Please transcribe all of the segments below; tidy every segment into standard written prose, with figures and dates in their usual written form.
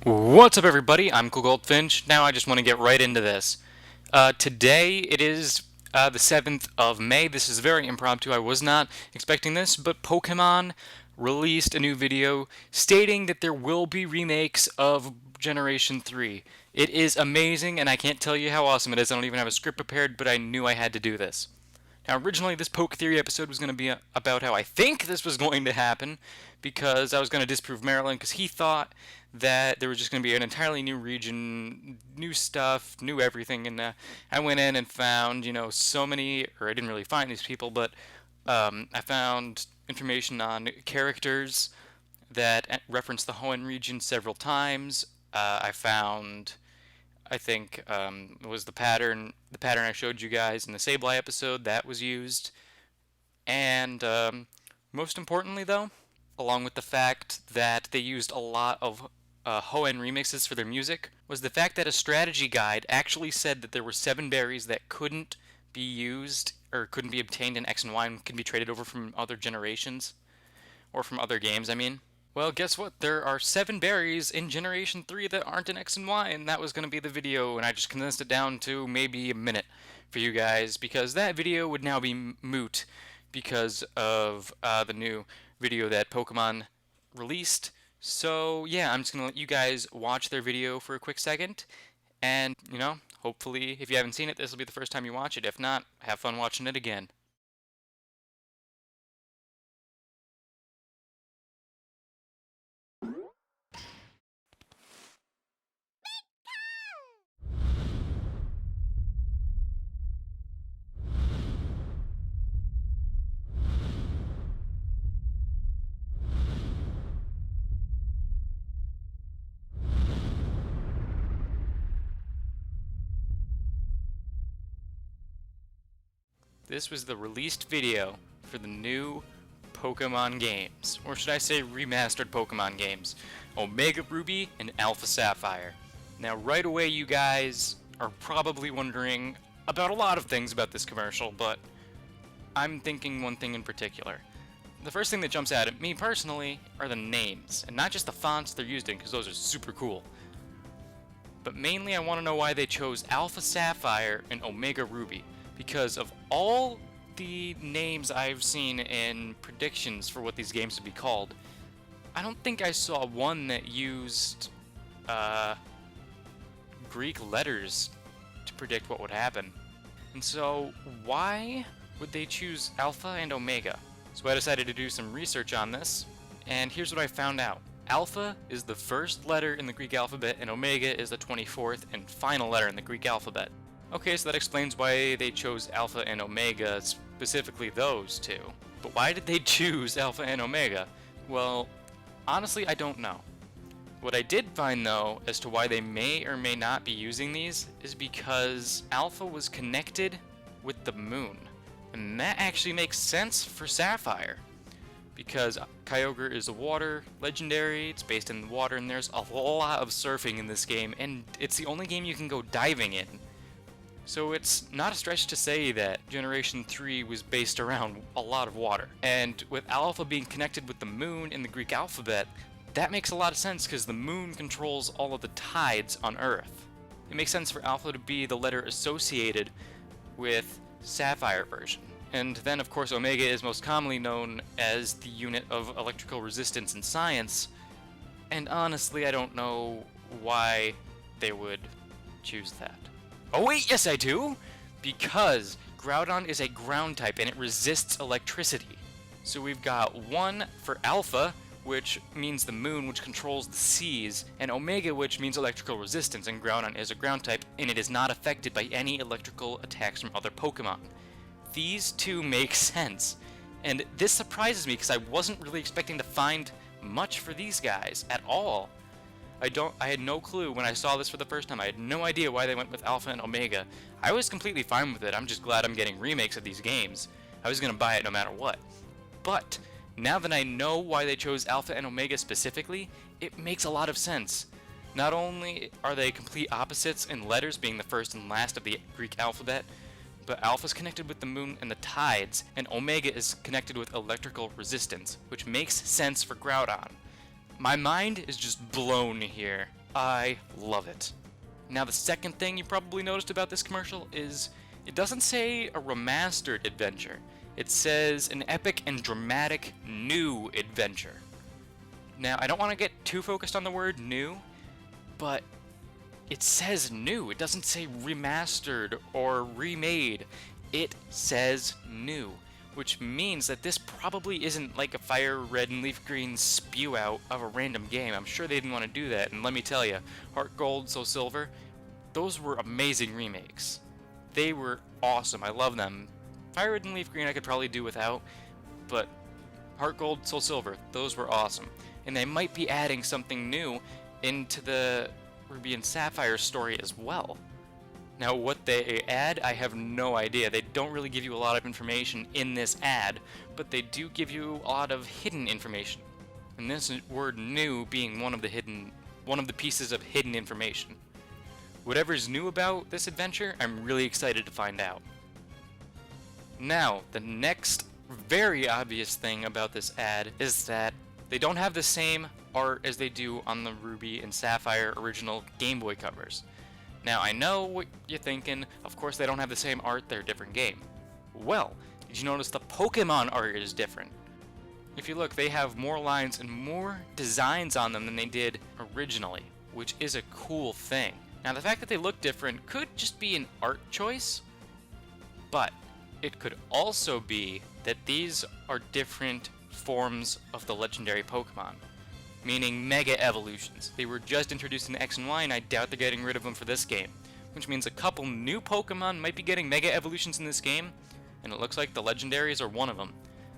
What's up, everybody? I'm Cool Goldfinch. Now I just want to get right into this. Today it is the 7th of May. This is very impromptu. I was not expecting this, but Pokemon released a new video stating that there will be remakes of Generation 3. It is amazing, and I can't tell you how awesome it is. I don't even have a script prepared, but I knew I had to do this. Now, originally, this Poke Theory episode was going to be about how I think this was going to happen, because I was going to disprove Maryland, because he thought that there was just going to be an entirely new region, new stuff, new everything, and I went in and found, so many, or I didn't really find these people, but I found information on characters that reference the Hoenn region several times. I found I think it was the pattern I showed you guys in the Sableye episode that was used, and most importantly, though, along with the fact that they used a lot of Hoenn remixes for their music, was the fact that a strategy guide actually said that there were 7 berries that couldn't be used or couldn't be obtained in X and Y and can be traded over from other generations or from other games. I mean. Well, guess what? There are 7 berries in Generation 3 that aren't in X and Y, and that was going to be the video, and I just condensed it down to maybe a minute for you guys, because that video would now be moot because of the new video that Pokemon released. So, yeah, I'm just going to let you guys watch their video for a quick second, and, hopefully, if you haven't seen it, this will be the first time you watch it. If not, have fun watching it again. This was the released video for the new Pokemon games, or should I say remastered Pokemon games, Omega Ruby and Alpha Sapphire. Now right away you guys are probably wondering about a lot of things about this commercial, but I'm thinking one thing in particular. The first thing that jumps out at me personally are the names, and not just the fonts they're used in, because those are super cool. But mainly I want to know why they chose Alpha Sapphire and Omega Ruby, because of all the names I've seen in predictions for what these games would be called, I don't think I saw one that used Greek letters to predict what would happen. And so, why would they choose Alpha and Omega? So I decided to do some research on this, and here's what I found out. Alpha is the first letter in the Greek alphabet, and Omega is the 24th and final letter in the Greek alphabet. Okay, so that explains why they chose Alpha and Omega, specifically those two. But why did they choose Alpha and Omega? Well, honestly, I don't know. What I did find, though, as to why they may or may not be using these is because Alpha was connected with the moon. And that actually makes sense for Sapphire, because Kyogre is a water legendary, it's based in the water, and there's a lot of surfing in this game, and it's the only game you can go diving in. So it's not a stretch to say that Generation 3 was based around a lot of water. And with Alpha being connected with the moon in the Greek alphabet, that makes a lot of sense because the moon controls all of the tides on Earth. It makes sense for Alpha to be the letter associated with Sapphire version. And then, of course, Omega is most commonly known as the unit of electrical resistance in science. And honestly, I don't know why they would choose that. Oh wait, yes I do! Because Groudon is a ground type and it resists electricity. So we've got 1 for Alpha, which means the moon, which controls the seas, and Omega, which means electrical resistance, and Groudon is a ground type, and it is not affected by any electrical attacks from other Pokemon. These two make sense, and this surprises me because I wasn't really expecting to find much for these guys at all. I had no clue when I saw this for the first time. I had no idea why they went with Alpha and Omega. I was completely fine with it. I'm just glad I'm getting remakes of these games. I was going to buy it no matter what. But now that I know why they chose Alpha and Omega specifically, it makes a lot of sense. Not only are they complete opposites in letters, being the first and last of the Greek alphabet, but Alpha's connected with the moon and the tides, and Omega is connected with electrical resistance, which makes sense for Groudon. My mind is just blown here. I love it. Now the second thing you probably noticed about this commercial is it doesn't say a remastered adventure. It says an epic and dramatic new adventure. Now I don't want to get too focused on the word new, but it says new. It doesn't say remastered or remade. It says new, which means that this probably isn't like a Fire Red and Leaf Green spew out of a random game. I'm sure they didn't want to do that, and let me tell you, Heart Gold, Soul Silver, those were amazing remakes. They were awesome. I love them. Fire Red and Leaf Green I could probably do without, but Heart Gold, Soul Silver, those were awesome. And they might be adding something new into the Ruby and Sapphire story as well. Now what they add, I have no idea. They don't really give you a lot of information in this ad, but they do give you a lot of hidden information. And this word new being one of the pieces of hidden information. Whatever's new about this adventure, I'm really excited to find out. Now, the next very obvious thing about this ad is that they don't have the same art as they do on the Ruby and Sapphire original Game Boy covers. Now, I know what you're thinking, of course they don't have the same art, they're a different game. Well, did you notice the Pokémon art is different? If you look, they have more lines and more designs on them than they did originally, which is a cool thing. Now, the fact that they look different could just be an art choice, but it could also be that these are different forms of the legendary Pokémon, meaning Mega Evolutions. They were just introduced in X and Y, and I doubt they're getting rid of them for this game, which means a couple new Pokémon might be getting Mega Evolutions in this game, and it looks like the Legendaries are one of them.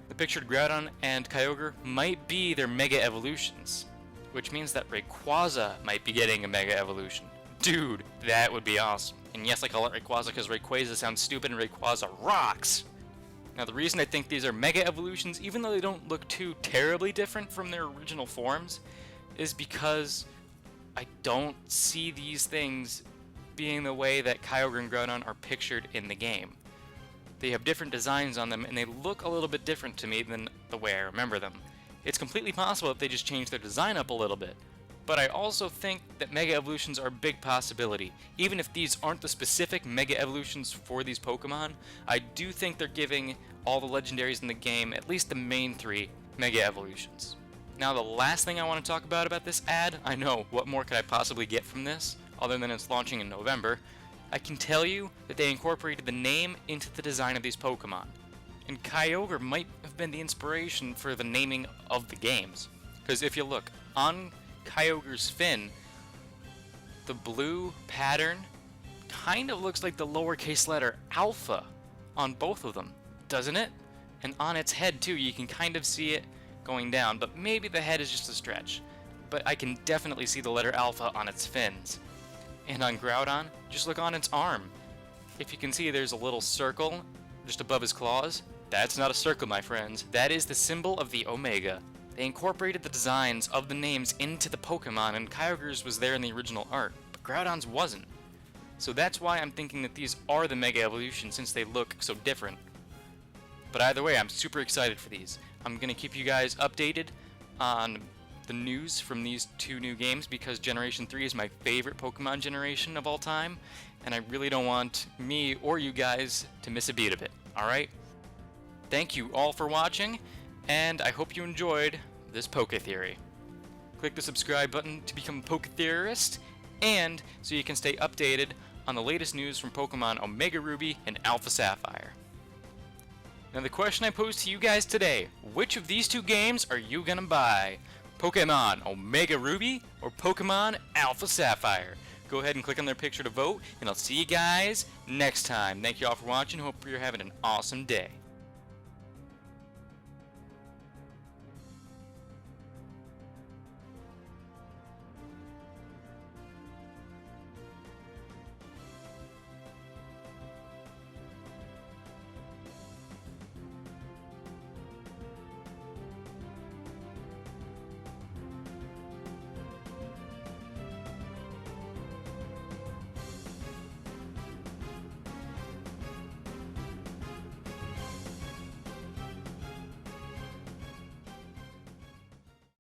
The pictured Groudon and Kyogre might be their Mega Evolutions, which means that Rayquaza might be getting a Mega Evolution. Dude, that would be awesome. And yes, I call it Rayquaza because Rayquaza sounds stupid and Rayquaza rocks! Now the reason I think these are Mega Evolutions, even though they don't look too terribly different from their original forms, is because I don't see these things being the way that Kyogre and Groudon are pictured in the game. They have different designs on them, and they look a little bit different to me than the way I remember them. It's completely possible that they just changed their design up a little bit, but I also think that Mega Evolutions are a big possibility. Even if these aren't the specific Mega Evolutions for these Pokemon, I do think they're giving all the legendaries in the game, at least the main three, Mega Evolutions. Now the last thing I want to talk about this ad, I know, what more could I possibly get from this, other than it's launching in November? I can tell you that they incorporated the name into the design of these Pokemon. And Kyogre might have been the inspiration for the naming of the games. Because if you look, on Kyogre's fin, the blue pattern kind of looks like the lowercase letter alpha on both of them, doesn't it? And on its head too, you can kind of see it going down, but maybe the head is just a stretch. But I can definitely see the letter alpha on its fins. And on Groudon, just look on its arm. If you can see, there's a little circle just above his claws. That's not a circle, my friends. That is the symbol of the Omega. They incorporated the designs of the names into the Pokemon, and Kyogre's was there in the original art, but Groudon's wasn't. So that's why I'm thinking that these are the Mega Evolutions, since they look so different. But either way, I'm super excited for these. I'm going to keep you guys updated on the news from these two new games, because Generation 3 is my favorite Pokemon generation of all time, and I really don't want me or you guys to miss a beat of it, alright? Thank you all for watching, and I hope you enjoyed this Poke Theory. Click the subscribe button to become a Poke Theorist, and so you can stay updated on the latest news from Pokemon Omega Ruby and Alpha Sapphire. Now the question I pose to you guys today, which of these two games are you gonna buy? Pokemon Omega Ruby or Pokemon Alpha Sapphire? Go ahead and click on their picture to vote, and I'll see you guys next time. Thank you all for watching. Hope you're having an awesome day.